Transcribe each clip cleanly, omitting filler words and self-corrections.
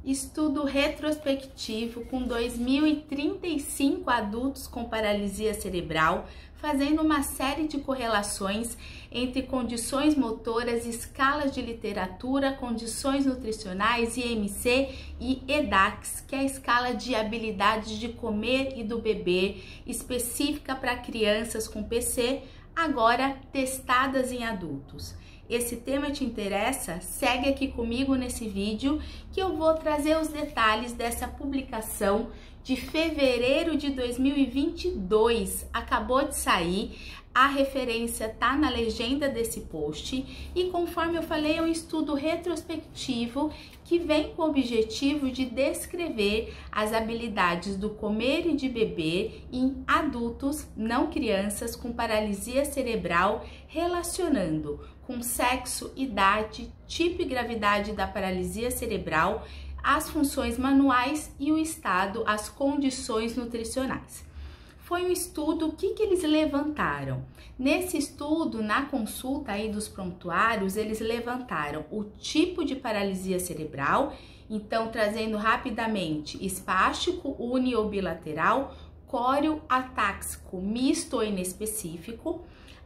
Estudo retrospectivo com 2.035 adultos com paralisia cerebral, fazendo uma série de correlações entre condições motoras, escalas de literatura, condições nutricionais, IMC e EDAX, que é a escala de habilidades de comer e do beber, específica para crianças com PC, agora testadas em adultos. Esse tema te interessa? Segue aqui comigo nesse vídeo que eu vou trazer os detalhes dessa publicação de fevereiro de 2022. Acabou de sair, a referência tá na legenda desse post e, conforme eu falei, é um estudo retrospectivo que vem com o objetivo de descrever as habilidades do comer e de beber em adultos, não crianças, com paralisia cerebral, relacionando com sexo, idade, tipo e gravidade da paralisia cerebral, as funções manuais e o estado, as condições nutricionais. Foi um estudo, o que eles levantaram? Nesse estudo, na consulta aí dos prontuários, eles levantaram o tipo de paralisia cerebral, então trazendo rapidamente espástico, uni ou bilateral, córeo, atáxico, misto ou inespecífico,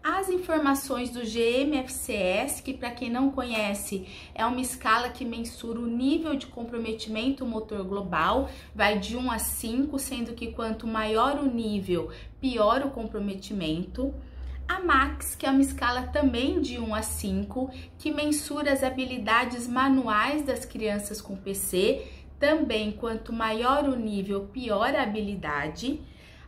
as informações do GMFCS, que para quem não conhece, é uma escala que mensura o nível de comprometimento motor global, vai de 1 a 5, sendo que quanto maior o nível, pior o comprometimento. A MAX, que é uma escala também de 1 a 5, que mensura as habilidades manuais das crianças com PC, também quanto maior o nível, pior a habilidade.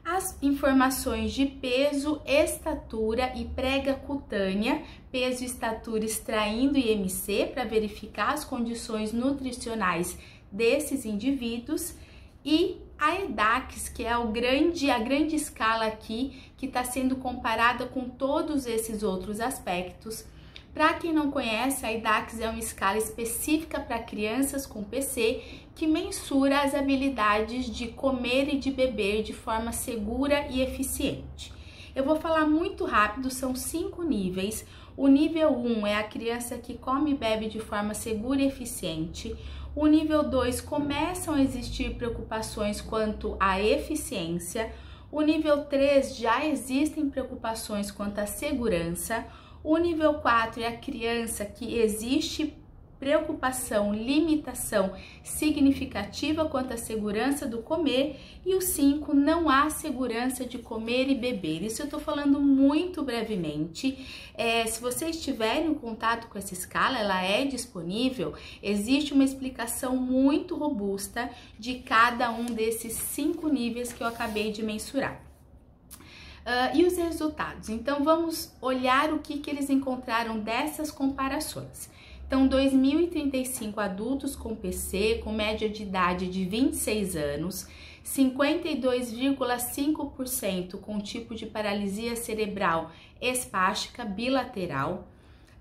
As informações de peso, estatura e prega cutânea, peso e estatura extraindo IMC para verificar as condições nutricionais desses indivíduos, e a EDAX, que é a grande escala aqui, que está sendo comparada com todos esses outros aspectos. Para quem não conhece, a EDAX é uma escala específica para crianças com PC que mensura as habilidades de comer e de beber de forma segura e eficiente. Eu vou falar muito rápido, são 5 níveis. O nível 1 é a criança que come e bebe de forma segura e eficiente. O nível 2 começam a existir preocupações quanto à eficiência. O nível 3 já existem preocupações quanto à segurança. O nível 4 é a criança que existe preocupação, limitação significativa quanto à segurança do comer, e o 5, não há segurança de comer e beber. Isso eu estou falando muito brevemente. Se vocês tiverem contato com essa escala, ela é disponível, existe uma explicação muito robusta de cada um desses 5 níveis que eu acabei de mensurar. E os resultados? Então, vamos olhar o que eles encontraram dessas comparações. Então, 2.035 adultos com PC, com média de idade de 26 anos, 52,5% com tipo de paralisia cerebral espástica bilateral,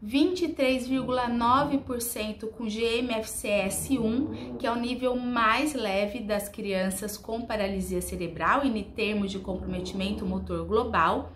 23,9% com GMFCS1, que é o nível mais leve das crianças com paralisia cerebral em termos de comprometimento motor global,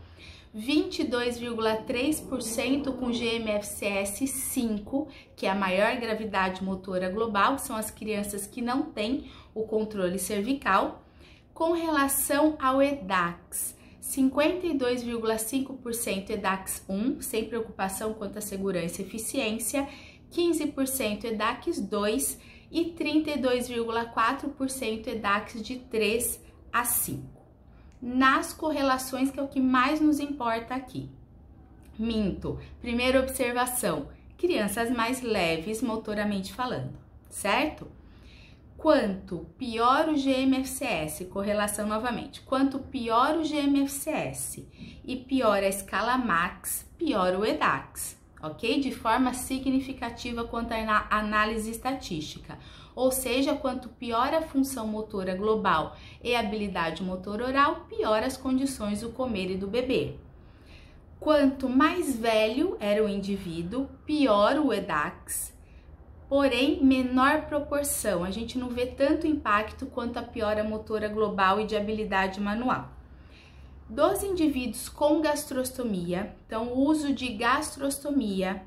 22,3% com GMFCS5, que é a maior gravidade motora global, que são as crianças que não têm o controle cervical. Com relação ao EDAX, 52,5% EDAX 1, sem preocupação quanto à segurança e eficiência, 15% EDAX 2 e 32,4% EDAX de 3 a 5. Nas correlações, que é o que mais nos importa aqui. Primeira observação, crianças mais leves motoramente falando, certo? Quanto pior o GMFCS, correlação novamente, quanto pior o GMFCS e pior a escala MAX, pior o EDAX, ok? De forma significativa quanto à análise estatística. Ou seja, quanto pior a função motora global e a habilidade motor oral, pior as condições do comer e do beber. Quanto mais velho era o indivíduo, pior o EDAX, porém menor proporção. A gente não vê tanto impacto quanto a piora motora global e de habilidade manual. Dos indivíduos com gastrostomia, então o uso de gastrostomia,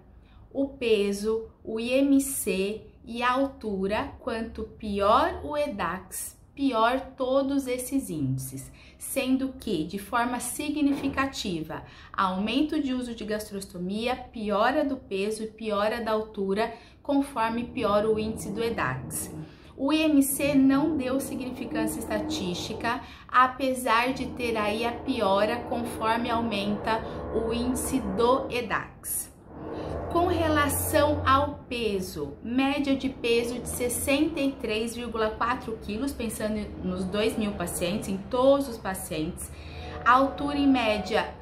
o peso, o IMC e a altura, quanto pior o EDAX, pior todos esses índices, sendo que, de forma significativa, aumento de uso de gastrostomia, piora do peso e piora da altura, conforme piora o índice do EDAX. O IMC não deu significância estatística, apesar de ter aí a piora conforme aumenta o índice do EDAX. Com relação ao peso, média de peso de 63,4 quilos, pensando nos 2.000 pacientes, em todos os pacientes, altura em média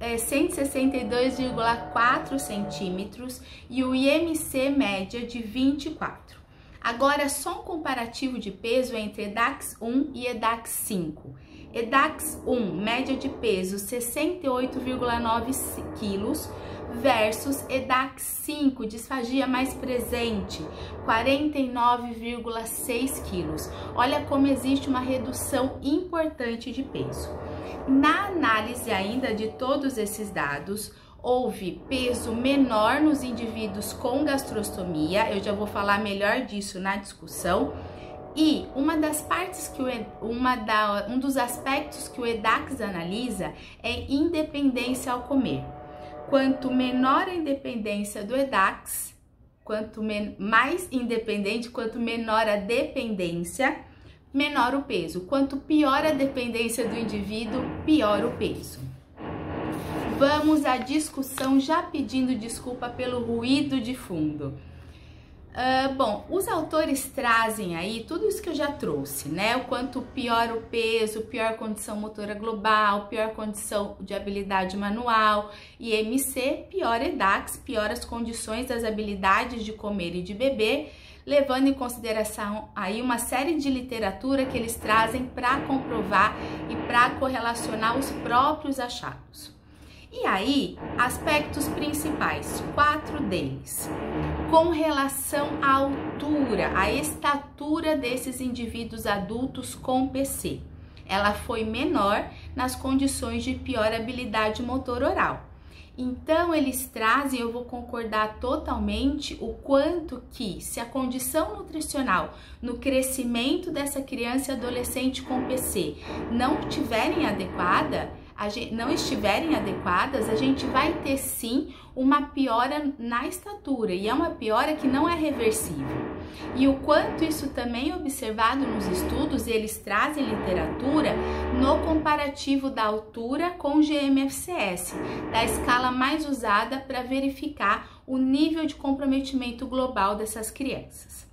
162,4 centímetros e o IMC média de 24. Agora, só um comparativo de peso entre EDAX 1 e EDAX 5. EDAX 1, média de peso 68,9 quilos versus EDAX 5, disfagia mais presente, 49,6 quilos. Olha como existe uma redução importante de peso. Na análise ainda de todos esses dados, houve peso menor nos indivíduos com gastrostomia, eu já vou falar melhor disso na discussão, e uma das partes que um dos aspectos que o EDAX analisa é independência ao comer. Quanto menor a independência do EDAX, quanto mais independente, quanto menor a dependência, menor o peso. Quanto pior a dependência do indivíduo, pior o peso. Vamos à discussão, já pedindo desculpa pelo ruído de fundo. Bom, os autores trazem aí tudo isso que eu já trouxe, né? O quanto pior o peso, pior condição motora global, pior condição de habilidade manual, IMC, pior EDAX, pior as condições das habilidades de comer e de beber, levando em consideração aí uma série de literatura que eles trazem para comprovar e para correlacionar os próprios achados. E aí, aspectos principais, 4 deles. Com relação à altura, a estatura desses indivíduos adultos com PC. Ela foi menor nas condições de pior habilidade motor oral. Então, eles trazem, eu vou concordar totalmente, o quanto que, se a condição nutricional no crescimento dessa criança e adolescente com PC não estiverem adequadas, a gente vai ter sim uma piora na estatura, e é uma piora que não é reversível. E o quanto isso também é observado nos estudos, eles trazem literatura no comparativo da altura com GMFCS, da escala mais usada para verificar o nível de comprometimento global dessas crianças.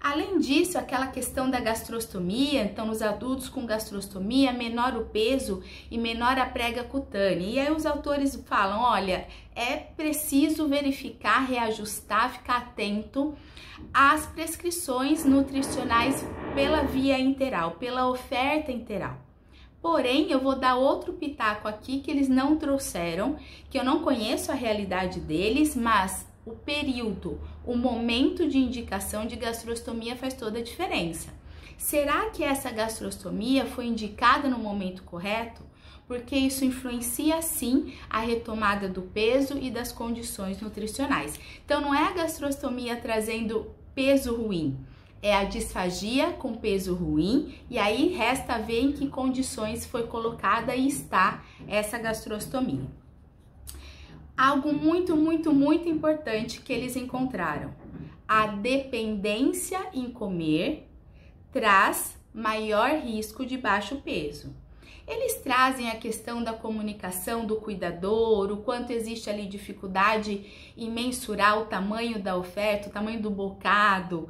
Além disso, aquela questão da gastrostomia, então nos adultos com gastrostomia, menor o peso e menor a prega cutânea. E aí os autores falam, olha, é preciso verificar, reajustar, ficar atento às prescrições nutricionais pela via interal, pela oferta interal. Porém, eu vou dar outro pitaco aqui que eles não trouxeram, que eu não conheço a realidade deles, mas o período, o momento de indicação de gastrostomia faz toda a diferença. Será que essa gastrostomia foi indicada no momento correto? Porque isso influencia sim a retomada do peso e das condições nutricionais. Então não é a gastrostomia trazendo peso ruim, é a disfagia com peso ruim, e aí resta ver em que condições foi colocada e está essa gastrostomia. Algo muito importante que eles encontraram: a dependência em comer traz maior risco de baixo peso. Eles trazem a questão da comunicação do cuidador, o quanto existe ali dificuldade em mensurar o tamanho da oferta, o tamanho do bocado,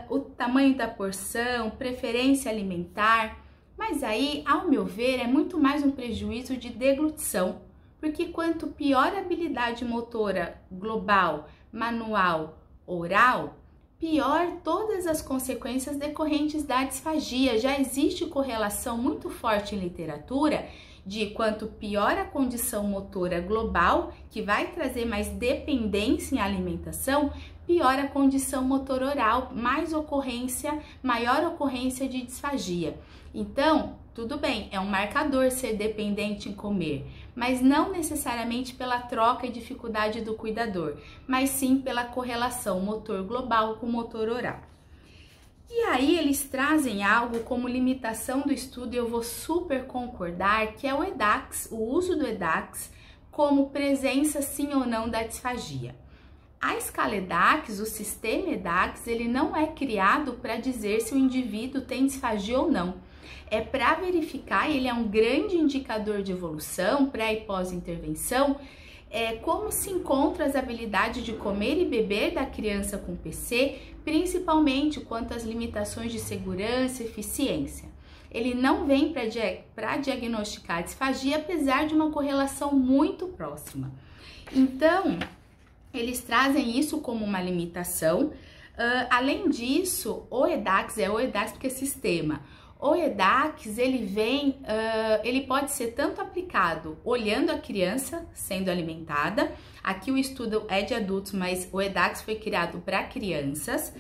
o tamanho da porção, preferência alimentar. Mas aí, ao meu ver, é muito mais um prejuízo de deglutição. Porque quanto pior a habilidade motora global, manual, oral, pior todas as consequências decorrentes da disfagia. Já existe correlação muito forte em literatura de quanto pior a condição motora global, que vai trazer mais dependência em alimentação, pior a condição motor oral, maior ocorrência de disfagia. Então, tudo bem, é um marcador ser dependente em comer, mas não necessariamente pela troca e dificuldade do cuidador, mas sim pela correlação motor global com motor oral. E aí eles trazem algo como limitação do estudo, e eu vou super concordar, que é o EDAX, o uso do EDAX como presença sim ou não da disfagia. A escala EDAX, o sistema EDAX, ele não é criado para dizer se o indivíduo tem disfagia ou não. É para verificar, ele é um grande indicador de evolução, pré e pós-intervenção, como se encontram as habilidades de comer e beber da criança com PC, principalmente quanto às limitações de segurança e eficiência. Ele não vem para diagnosticar disfagia, apesar de uma correlação muito próxima. Então, eles trazem isso como uma limitação. Além disso, o EDAX porque é sistema. O EDAX, ele pode ser tanto aplicado olhando a criança sendo alimentada. Aqui o estudo é de adultos, mas o EDAX foi criado para crianças.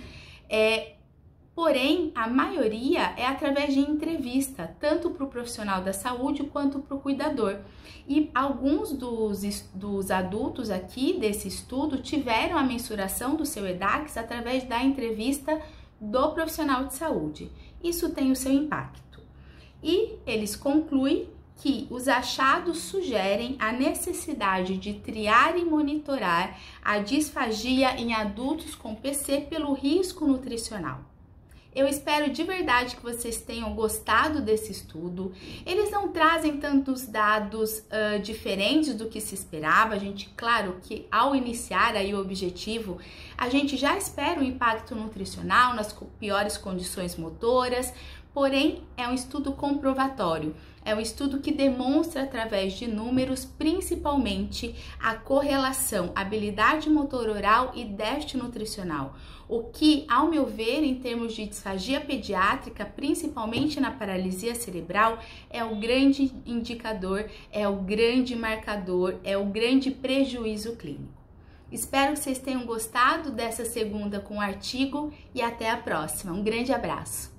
Porém, a maioria é através de entrevista, tanto para o profissional da saúde quanto para o cuidador. E alguns dos adultos aqui desse estudo tiveram a mensuração do seu EDAX através da entrevista do profissional de saúde. Isso tem o seu impacto. E eles concluem que os achados sugerem a necessidade de triar e monitorar a disfagia em adultos com PC pelo risco nutricional. Eu espero de verdade que vocês tenham gostado desse estudo. Eles não trazem tantos dados diferentes do que se esperava. A gente, claro que ao iniciar aí o objetivo, a gente já espera o impacto nutricional nas piores condições motoras, porém é um estudo comprovatório. É um estudo que demonstra através de números, principalmente, a correlação habilidade motor oral e déficit nutricional. O que, ao meu ver, em termos de disfagia pediátrica, principalmente na paralisia cerebral, é o grande indicador, é o grande marcador, é o grande prejuízo clínico. Espero que vocês tenham gostado dessa segunda com o artigo e até a próxima. Um grande abraço!